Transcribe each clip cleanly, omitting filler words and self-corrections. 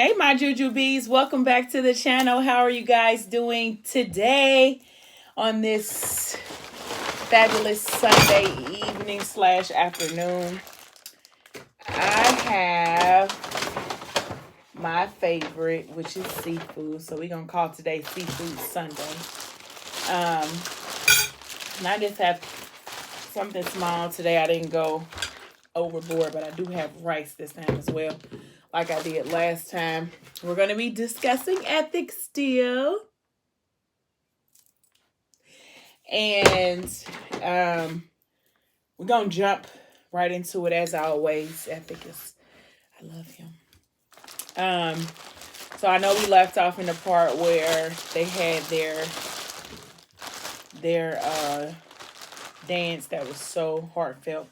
Hey, my Juju Bees, welcome back to the channel. How are you guys doing today on this fabulous Sunday evening slash afternoon? I have my favorite, which is seafood. So we're going to call today Seafood Sunday. Um, and I just have something small today. I didn't go overboard, but I do have rice this time as well, like I did last time. We're going to be discussing ethics still. And we're going to jump right into it as always. Ethics, I love him. So I know we left off in the part where they had their dance that was so heartfelt.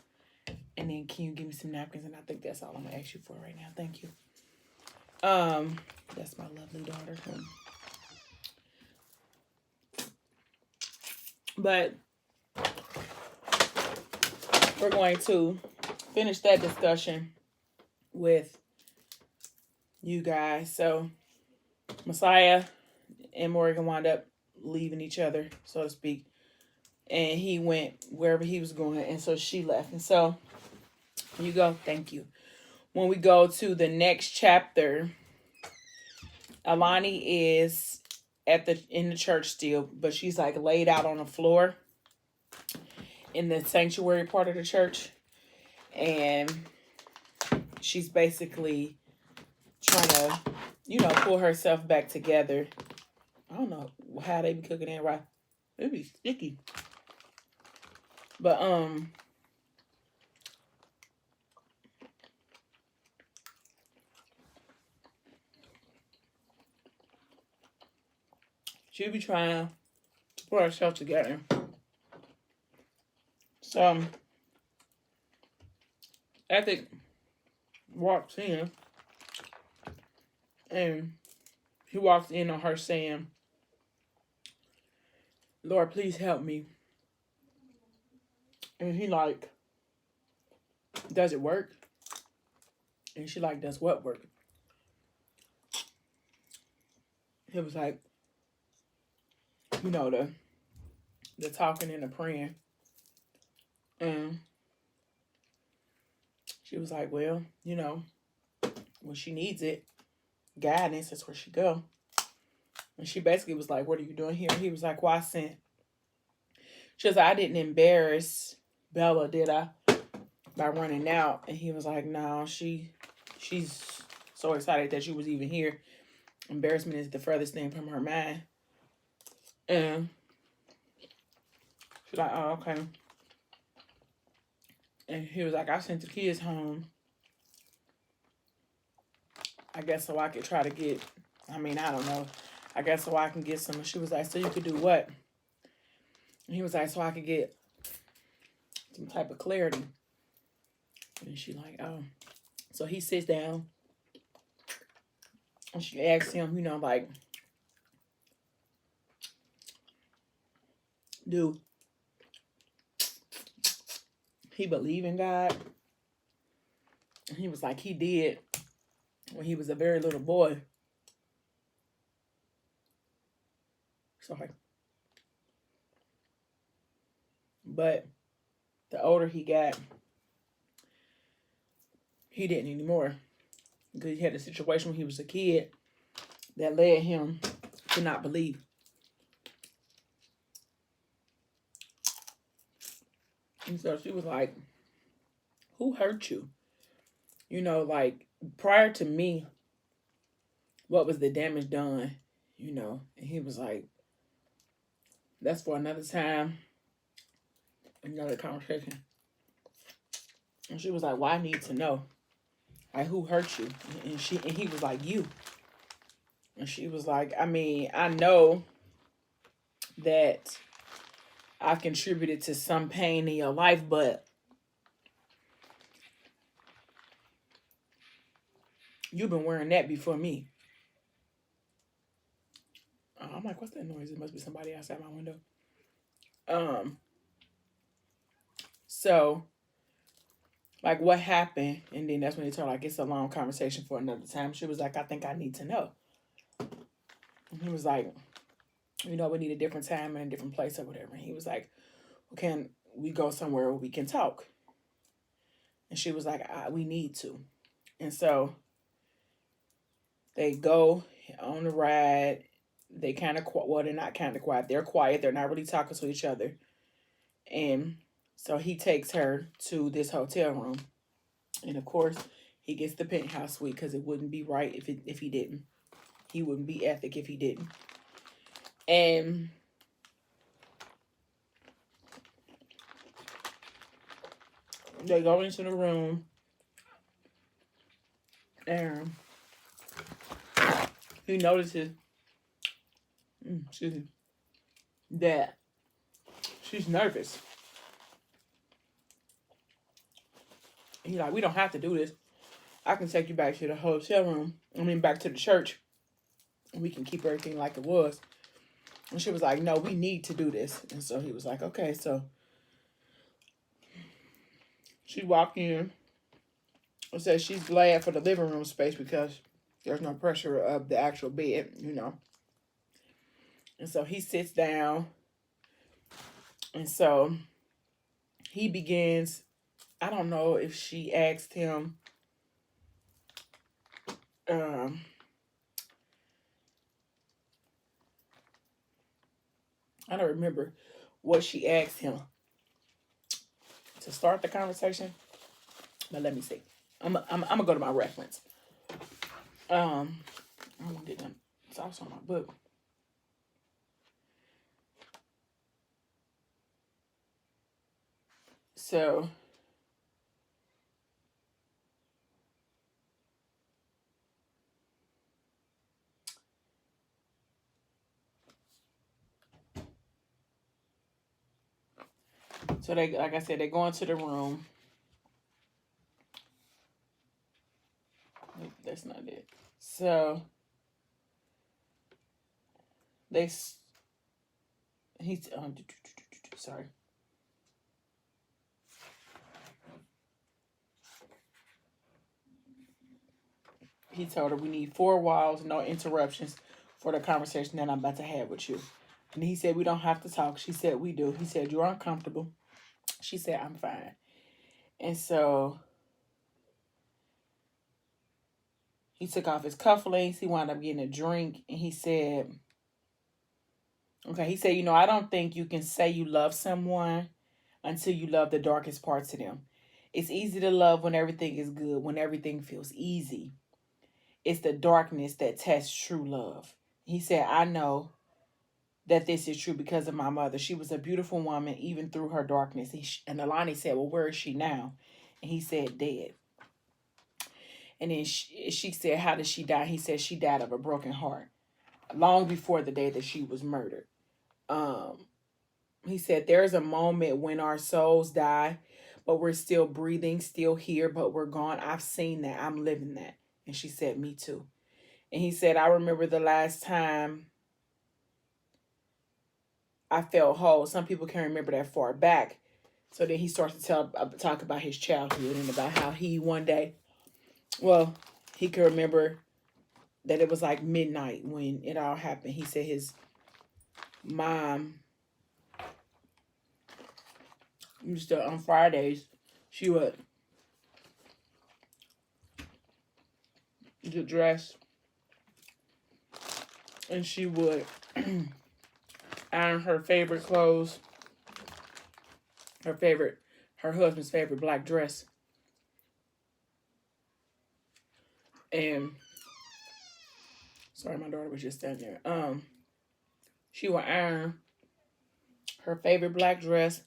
And then can you give me some napkins? And I think that's all I'm gonna ask you for right now. Thank you. That's my lovely daughter. But we're going to finish that discussion with you guys. So Messiah and Morgan wound up leaving each other, so to speak. And he went wherever he was going, and so she left. And so you go. Thank you. When we go to the next chapter, Alani is in the church still, but she's like laid out on the floor in the sanctuary part of the church, and she's basically trying to, pull herself back together. I don't know how they be cooking that right. It be sticky. But she'll be trying to put herself together. So Ethic walks in, and he walks in on her saying, "Lord, please help me." And he like, "Does it work?" And she like, "Does what work?" He was like, the talking and the praying. And she was like, "Well, when she needs it, guidance, that's where she go." And she basically was like, "What are you doing here?" And he was like, "Well, I sent." She was like, "I didn't embarrass Bella, did I? By running out." And he was like, "No, she's so excited that you was even here. Embarrassment is the furthest thing from her mind." And she's like, "Oh, okay." And he was like, "I sent the kids home, I guess so I could try to get, I don't know. I guess so I can get some." And she was like, "So you could do what?" And he was like, "So I could get some type of clarity." And she like, "Oh." So he sits down and she asks him, like, "Do he believe in God?" And he was like, he did when he was a very little boy. Sorry. But the older he got, he didn't anymore. Because he had a situation when he was a kid that led him to not believe. And so she was like, "Who hurt you?" Like, prior to me, what was the damage done? And he was like, "That's for another time, another conversation." And she was like, "Well, I need to know. Like, who hurt you?" And he was like, "You." And she was like, I know that I've contributed to some pain in your life, but you've been wearing that before me." I'm like, "What's that noise?" It must be somebody outside my window. Um, so like, what happened? And then that's when he told her, like, it's a long conversation for another time. She was like, I think I need to know. And he was like, we need a different time and a different place or whatever. And he was like, well, can we go somewhere where we can talk? And she was like, we need to. And so they go on the ride. They kind of, well, they're not kind of quiet. They're quiet. They're not really talking to each other. And so he takes her to this hotel room. And of course, he gets the penthouse suite because it wouldn't be right if he didn't. He wouldn't be ethic if he didn't. And they go into the room. And he notices, excuse me, that she's nervous. He's like, we don't have to do this. I can take you back to the hotel room. Back to the church. And we can keep everything like it was. And she was like, no, we need to do this. And so he was like, okay. So she walked in and said she's glad for the living room space because there's no pressure of the actual bed, And so he sits down. And so he begins, I don't know if she asked him, I don't remember what she asked him to start the conversation. But let me see. I'm gonna go to my reference. I'm gonna get them. It's also on my book. So they, like I said, they go into the room. That's not it. So he's sorry. He told her we need 4 walls, no interruptions for the conversation that I'm about to have with you. And he said we don't have to talk. She said we do. He said you're uncomfortable. She said I'm fine. And so he took off his cufflinks. He wound up getting a drink. And he said, I don't think you can say you love someone until you love the darkest parts of them. It's easy to love when everything is good, when everything feels easy. It's the darkness that tests true love. He said, I know that this is true because of my mother. She was a beautiful woman, even through her darkness. And Alani said, well, where is she now? And he said, dead. And then she said, how did she die? He said, she died of a broken heart long before the day that she was murdered. He said, there's a moment when our souls die, but we're still breathing, still here, but we're gone. I've seen that. I'm living that. And she said, me too. And he said, I remember the last time I felt whole. Some people can't remember that far back. So then he starts to talk about his childhood and about how he one day, well, he could remember that it was like midnight when it all happened. He said his mom used to, on Fridays, she would get dressed and she would iron her favorite clothes, her husband's favorite black dress. And sorry, my daughter was just standing there. She would iron her favorite black dress,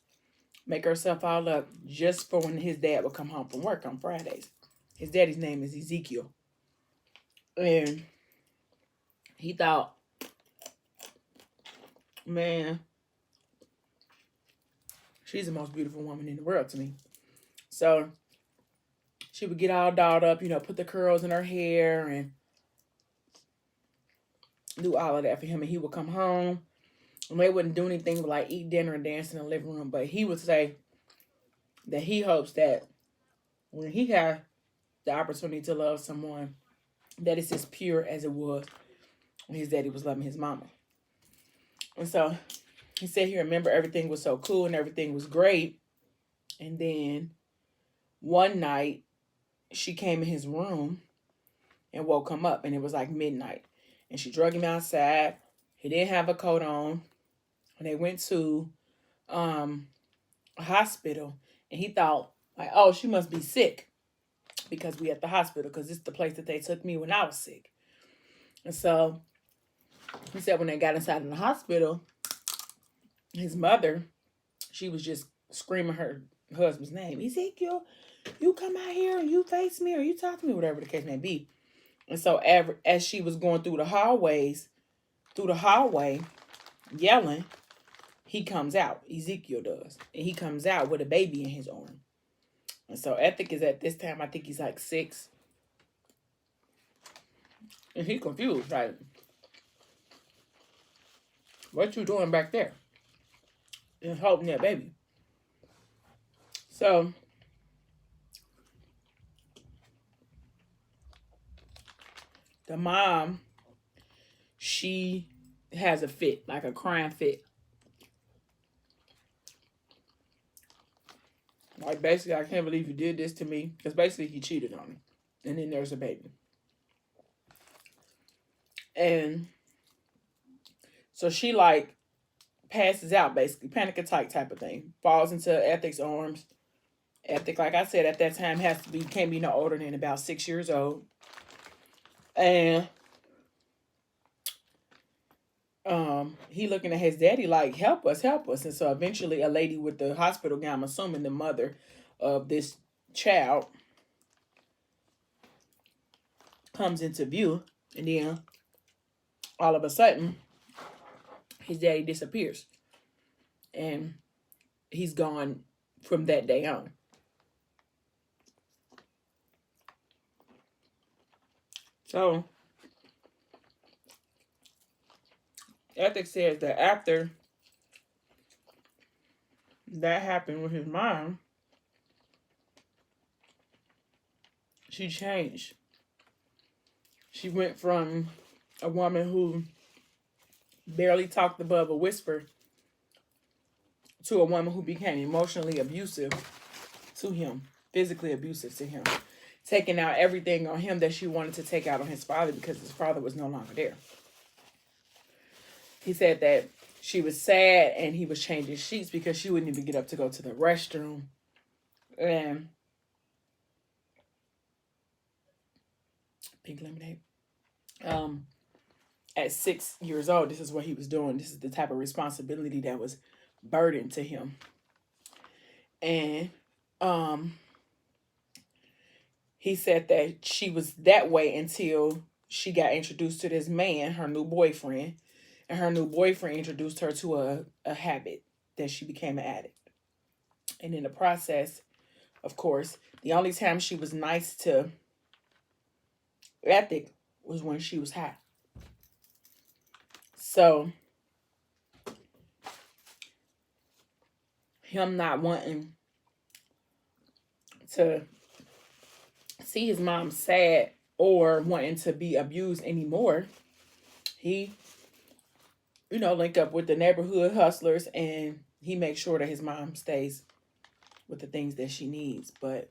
make herself all up just for when his dad would come home from work on Fridays. His daddy's name is Ezekiel. And he thought, man, she's the most beautiful woman in the world to me. So she would get all dolled up, put the curls in her hair and do all of that for him. And he would come home and they wouldn't do anything but like eat dinner and dance in the living room. But he would say that he hopes that when he had the opportunity to love someone that is as pure as it was when his daddy was loving his mama. And so he said he remembered everything was so cool and everything was great. And then one night she came in his room and woke him up, and it was like midnight. And she drug him outside. He didn't have a coat on. And they went to a hospital, and he thought, like, oh, she must be sick because we at the hospital, because it's the place that they took me when I was sick. And so he said when they got inside of the hospital, his mother, she was just screaming her husband's name. Ezekiel, you come out here and you face me or you talk to me, whatever the case may be. And so as she was going through the hallway, yelling, he comes out. Ezekiel does. And he comes out with a baby in his arm. And so Ethic is at this time, I think he's like 6. And he's confused, like, what you doing back there? And holding that baby. So the mom, she has a fit, like a crying fit. Like, basically, I can't believe you did this to me. Because basically, he cheated on me. And then there's a baby. And so she, like, passes out, basically. Panic attack type of thing. Falls into Ethic's arms. Ethic, like I said, at that time, can't be no older than about 6 years old. And he looking at his daddy like, help us. And so eventually a lady with the hospital gown, I'm assuming the mother of this child, comes into view. And then all of a sudden, his daddy disappears. And he's gone from that day on. So Ethic says that after that happened with his mom, she changed. She went from a woman who barely talked above a whisper to a woman who became emotionally abusive to him, physically abusive to him, taking out everything on him that she wanted to take out on his father because his father was no longer there. He said that she was sad and he was changing sheets because she wouldn't even get up to go to the restroom. And pink lemonade. At 6 years old, this is what he was doing. This is the type of responsibility that was burdened to him. And he said that she was that way until she got introduced to this man, her new boyfriend. And her new boyfriend introduced her to a habit that she became an addict. And in the process, of course, the only time she was nice to Ethic was when she was high. So, him not wanting to see his mom sad or wanting to be abused anymore, he, link up with the neighborhood hustlers and he makes sure that his mom stays with the things that she needs. But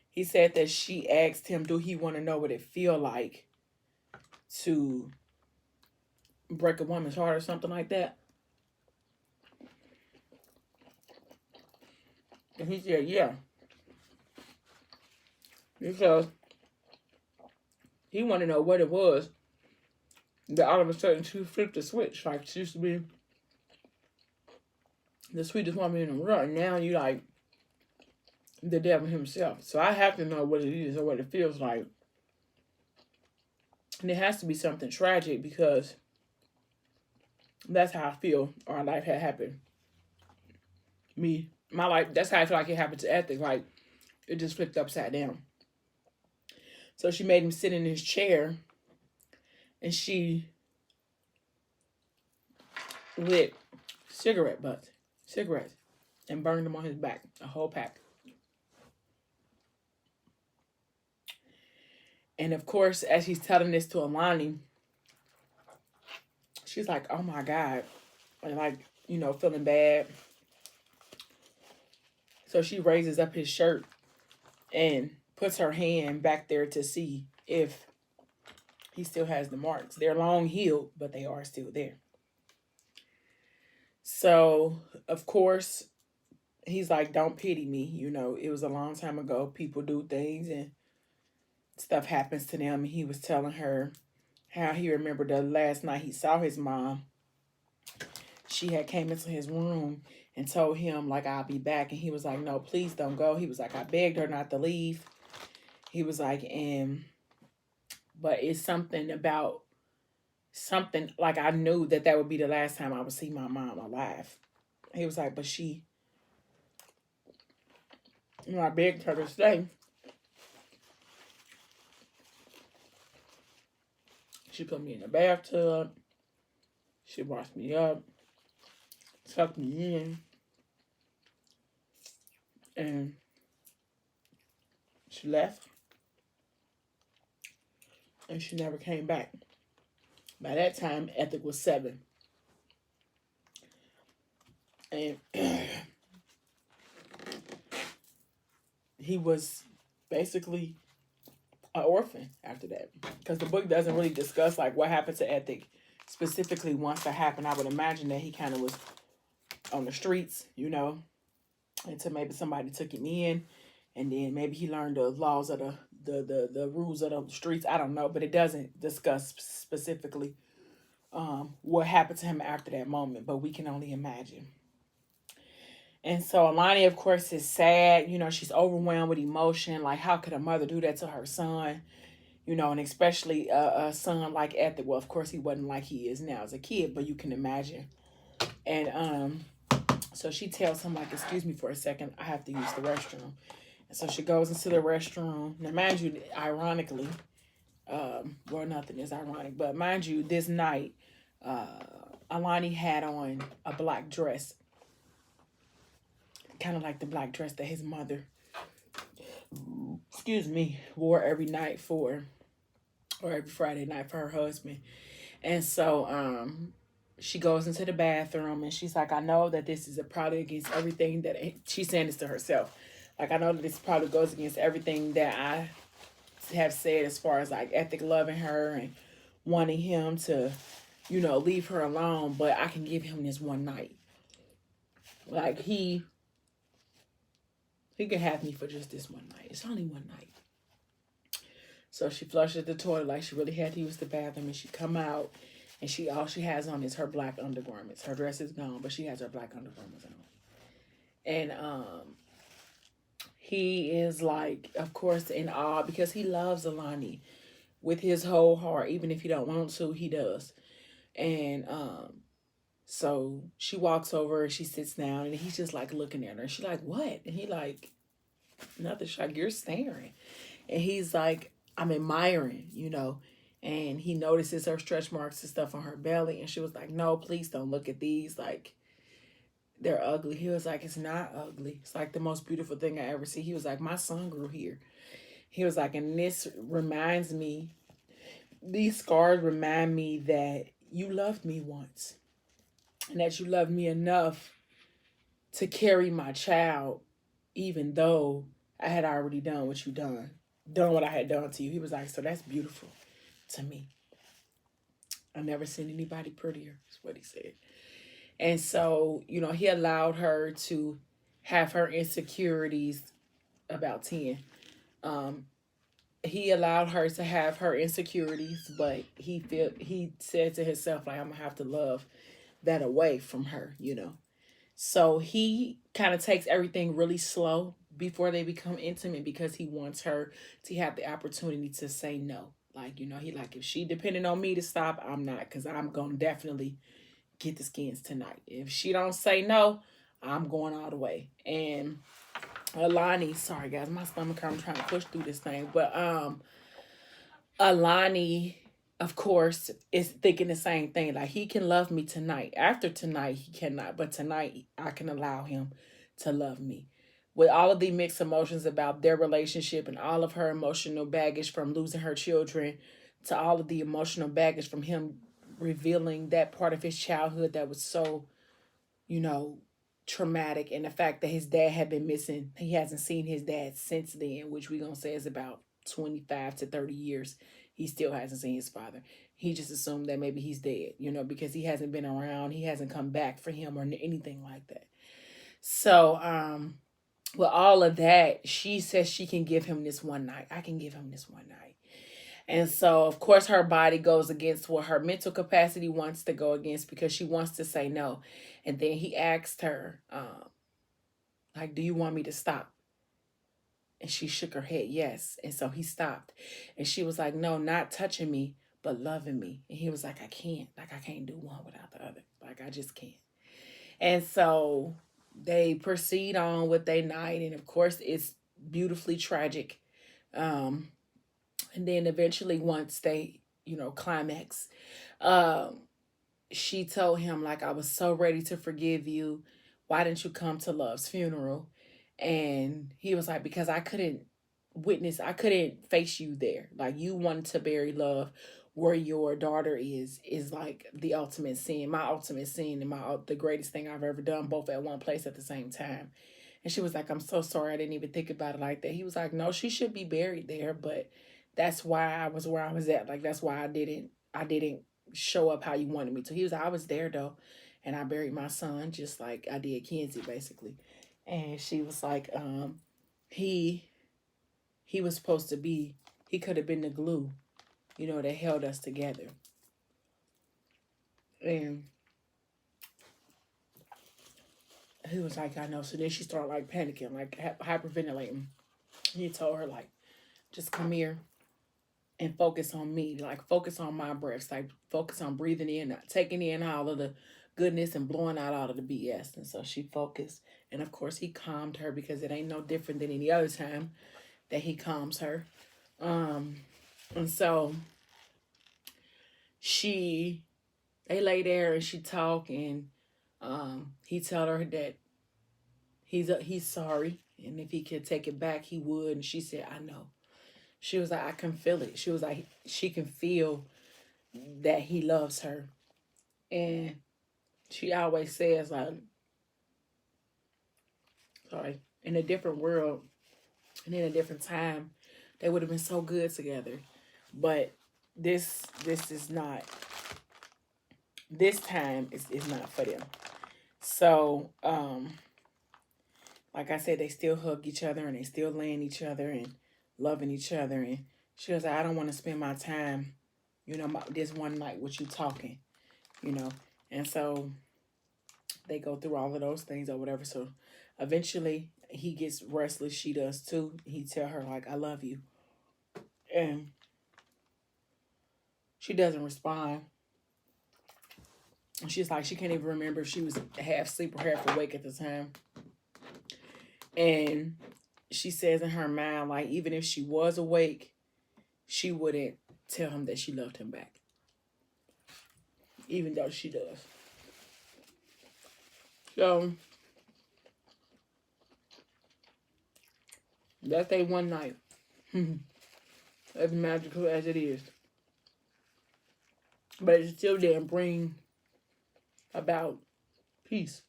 he said that she asked him, do he want to know what it feel like to break a woman's heart or something like that? And he said, yeah. Because he wanted to know what it was that all of a sudden she flipped the switch. Like, she used to be the sweetest woman in the world, and now you like the devil himself. So I have to know what it is or what it feels like. And it has to be something tragic because that's how I feel our life had happened. My life, that's how I feel like it happened to Ethic. Like, it just flipped upside down. So she made him sit in his chair and she lit cigarettes and burned them on his back, a whole pack. And of course, as he's telling this to Alani, she's like, oh my God. And like, feeling bad. So she raises up his shirt and puts her hand back there to see if he still has the marks. They're long healed, but they are still there. So, of course, he's like, don't pity me. It was a long time ago. People do things and stuff happens to them. He was telling her how he remembered the last night he saw his mom. She had came into his room and told him, like, I'll be back. And he was like, no, please don't go. He was like, I begged her not to leave. He was like, but it's something like I knew that would be the last time I would see my mom alive. He was like, but I begged her to stay. She put me in the bathtub. She washed me up, tucked me in, and she left. And she never came back. By that time, Ethic was 7. And he was basically an orphan after that. Because the book doesn't really discuss like what happened to Ethic specifically once that happened. I would imagine that he kind of was on the streets, until maybe somebody took him in. And then maybe he learned the laws of the rules of the streets. I don't know. But it doesn't discuss specifically what happened to him after that moment. But we can only imagine. And so Alani, of course, is sad. She's overwhelmed with emotion. Like, how could a mother do that to her son? And especially a son like Ethic. Well, of course, he wasn't like he is now as a kid, but you can imagine. And so she tells him, like, excuse me for a second, I have to use the restroom. And so she goes into the restroom. Now, mind you, ironically, well, nothing is ironic, but mind you, this night, Alani had on a black dress. Kind of like the black dress that his mother, wore every night or every Friday night for her husband. And so she goes into the bathroom and she's like, I know that this is probably against everything that, she's saying this to herself. Like, I know that this probably goes against everything that I have said as far as like Ethic loving her and wanting him to, leave her alone. But I can give him this one night. Like, he can have me for just this one night. It's only one night. So she flushes the toilet like she really had to use the bathroom, and she come out, and all she has on is her black undergarments. Her dress is gone, but she has her black undergarments on. And he is like, of course, in awe because he loves Alani with his whole heart. Even if he don't want to, he does. And so she walks over and she sits down and he's just like looking at her. She's like, what? And he like, nothing. She's like, you're staring. And he's like, I'm admiring, And he notices her stretch marks and stuff on her belly. And she was like, no, please don't look at these. Like, they're ugly. He was like, it's not ugly. It's like the most beautiful thing I ever see. He was like, my son grew here. He was like, and this reminds me, these scars remind me that you loved me once. And that you loved me enough to carry my child, even though I had already done what you done what I had done to you. He was like, so that's beautiful to me. I've never seen anybody prettier, is what he said. And so, he allowed her to have her insecurities, about 10. He allowed her to have her insecurities, but he said to himself, like, I'm going to have to love that away from her, So he kind of takes everything really slow before they become intimate because he wants her to have the opportunity to say no. Like, he like, if she depending on me to stop, I'm not, because I'm going to definitely get the skins tonight. If she don't say no, I'm going all the way. And Alani, sorry guys, my stomach hurt. I'm trying to push through this thing. But Alani, of course, is thinking the same thing. Like, he can love me tonight. After tonight, he cannot. But tonight, I can allow him to love me. with all of the mixed emotions about their relationship and all of her emotional baggage from losing her children, to all of the emotional baggage from him revealing that part of his childhood that was so, you know, traumatic, and the fact that his dad had been missing. He hasn't seen his dad since then, which we gonna say is about 25 to 30 years. He still hasn't seen his father. He just assumed that maybe he's dead, because he hasn't been around. He hasn't come back for him or anything like that. So, with all of that, she says she can give him this one night. I can give him this one night. And so, of course, her body goes against what her mental capacity wants to go against, because she wants to say no. And then he asked her, like, do you want me to stop? And she shook her head, yes. And so he stopped. And she was like, no, not touching me, but loving me. And he was like, I can't. Like, I can't do one without the other. Like, I just can't. And so they proceed on with their night. And of course, it's beautifully tragic. And then eventually, once they, climax, she told him, like, I was so ready to forgive you. Why didn't you come to Love's funeral? And he was like, because I couldn't face you there. Like, you wanted to bury Love where your daughter is like the ultimate sin, my ultimate sin, and the greatest thing I've ever done, both at one place at the same time. And she was like, I'm so sorry, I didn't even think about it like that. He was like, no, she should be buried there, but that's why I was where I was at. Like, that's why I didn't show up how you wanted me to. He was like, I was there though, and I buried my son just like I did Kenzie, basically. And she was like, he was supposed to be, he could have been the glue, that held us together. And he was like, I know. So then she started like panicking, like hyperventilating. He told her, like, just come here and focus on me, like focus on my breaths, like focus on breathing in, taking in all of the goodness and blowing out all of the BS. And so she focused. And of course, he calmed her, because it ain't no different than any other time that he calms her. And so they lay there and she talk, and he tell her that he's sorry, and if he could take it back, he would. And she said, I know. She was like, I can feel it. She was like, she can feel that he loves her. And she always says, like, sorry, in a different world and in a different time, they would have been so good together. But this is not, this time is not for them. So, like I said, they still hug each other, and they still laying each other and loving each other. And she was like, I don't want to spend my time, this one night with you talking, And so they go through all of those things or whatever. So eventually he gets restless. She does too. He tell her, like, I love you. And she doesn't respond. She's like, she can't even remember if she was half asleep or half awake at the time. And she says in her mind, like, even if she was awake, she wouldn't tell him that she loved him back. Even though she does. So, that's day one night. As magical as it is. But it still didn't bring about peace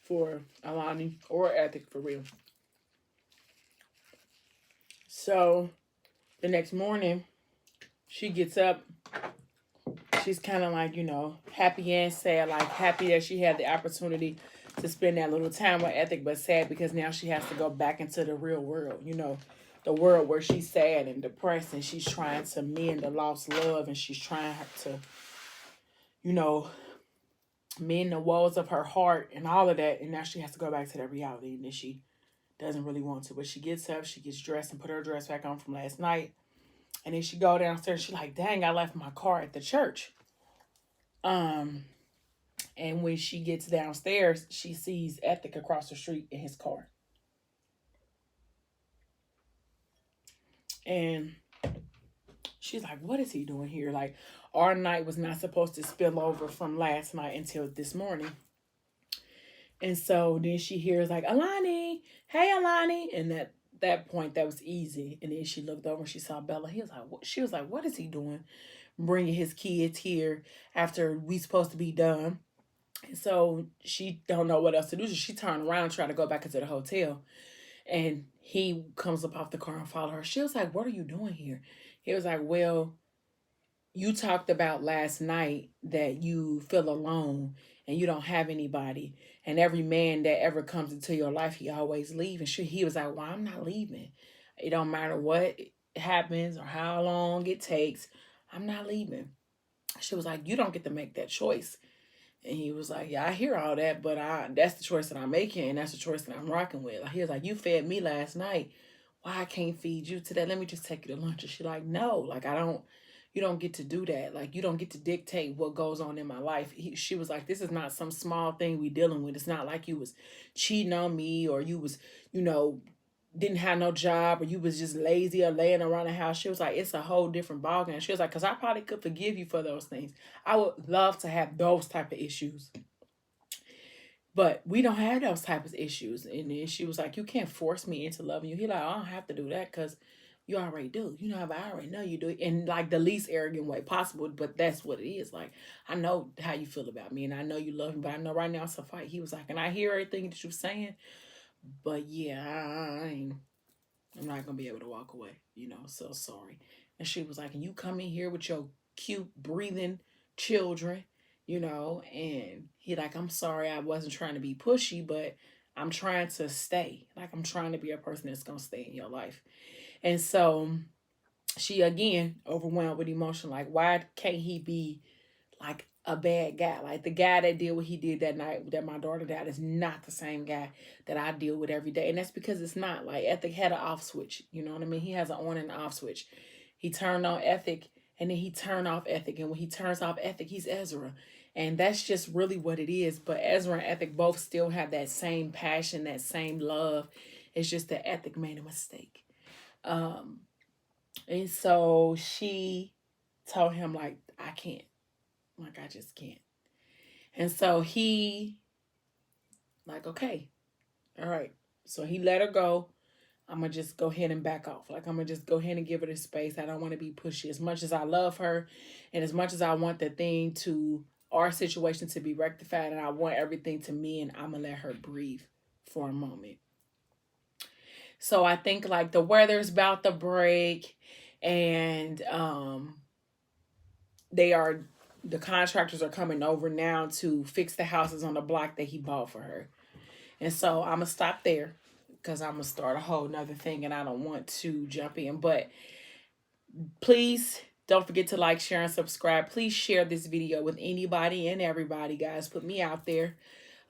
for Alani or Ethic, for real. So the next morning, she gets up. She's kind of like, happy and sad. Like, happy that she had the opportunity to spend that little time with Ethic, but sad because now she has to go back into the real world, the world where she's sad and depressed, and she's trying to mend the lost love, and she's trying to, mend the walls of her heart and all of that. And now she has to go back to that reality, and then she doesn't really want to. But she gets up, she gets dressed and put her dress back on from last night. And then she go downstairs. She's like, dang, I left my car at the church. And when she gets downstairs, she sees Ethic across the street in his car. And she's like, what is he doing here? Like, our night was not supposed to spill over from last night until this morning. And so then she hears like, Alani, hey Alani. And that point, that was easy. And then she looked over and she saw Bella. He was like, what? She was like, what is he doing? Bringing his kids here after we supposed to be done. And so she don't know what else to do. So she turned around and tried to go back into the hotel. And he comes up off the car and follow her. She was like, what are you doing here? He was like, well, you talked about last night that you feel alone and you don't have anybody, and every man that ever comes into your life, he always leave. And he was like, well, I'm not leaving. It don't matter what happens or how long it takes, I'm not leaving. She was like, you don't get to make that choice. And he was like, yeah, I hear all that, but that's the choice that I'm making, and that's the choice that I'm rocking with. Like, he was like, you fed me last night, why I can't feed you today? Let me just take you to lunch. And she like, no, like, I don't, you don't get to do that. Like, you don't get to dictate what goes on in my life. She was like, this is not some small thing we dealing with. It's not like you was cheating on me, or you was, you know, didn't have no job, or you was just lazy or laying around the house. She was like, it's a whole different ballgame. She was like, because I probably could forgive you for those things. I would love to have those type of issues, but we don't have those type of issues. And then she was like, you can't force me into loving you. He like, I don't have to do that because you already do. You know, I already know you do it in like the least arrogant way possible. But that's what it is. Like, I know how you feel about me, and I know you love me, but I know right now it's a fight. He was like, and I hear everything that you're saying, but yeah, I'm not gonna be able to walk away. You know, so sorry. And she was like, and you come in here with your cute breathing children, you know, and he like, I'm sorry, I wasn't trying to be pushy, but I'm trying to stay. Like, I'm trying to be a person that's gonna stay in your life. And so she again overwhelmed with emotion, like, why can't he be like a bad guy? Like, the guy that did what he did that night that my daughter died is not the same guy that I deal with every day. And that's because it's not. Like, Ethic had an off switch. You know what I mean? He has an on and off switch. He turned on Ethic, and then he turned off Ethic. And when he turns off Ethic, he's Ezra. And that's just really what it is. But Ezra and Ethic both still have that same passion, that same love. It's just that Ethic made a mistake. Um, and so she told him, like, I can't. Like, I just can't. And so he, like, okay, all right. So he let her go. I'm going to just go ahead and back off. Like, I'm going to just go ahead and give her the space. I don't want to be pushy. As much as I love her, and as much as I want the thing to, our situation to be rectified, and I want everything to me, and I'm going to let her breathe for a moment. So I think, like, the weather's about to break, and the contractors are coming over now to fix the houses on the block that he bought for her. And so I'm going to stop there because I'm going to start a whole nother thing, and I don't want to jump in. But please don't forget to like, share, and subscribe. Please share this video with anybody and everybody, guys. Put me out there.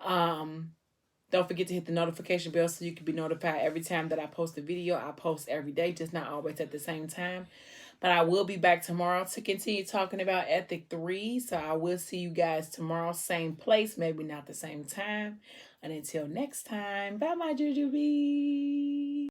Don't forget to hit the notification bell so you can be notified every time that I post a video. I post every day, just not always at the same time. But I will be back tomorrow to continue talking about Ethic 3. So I will see you guys tomorrow, same place, maybe not the same time. And until next time, bye, my jujubee.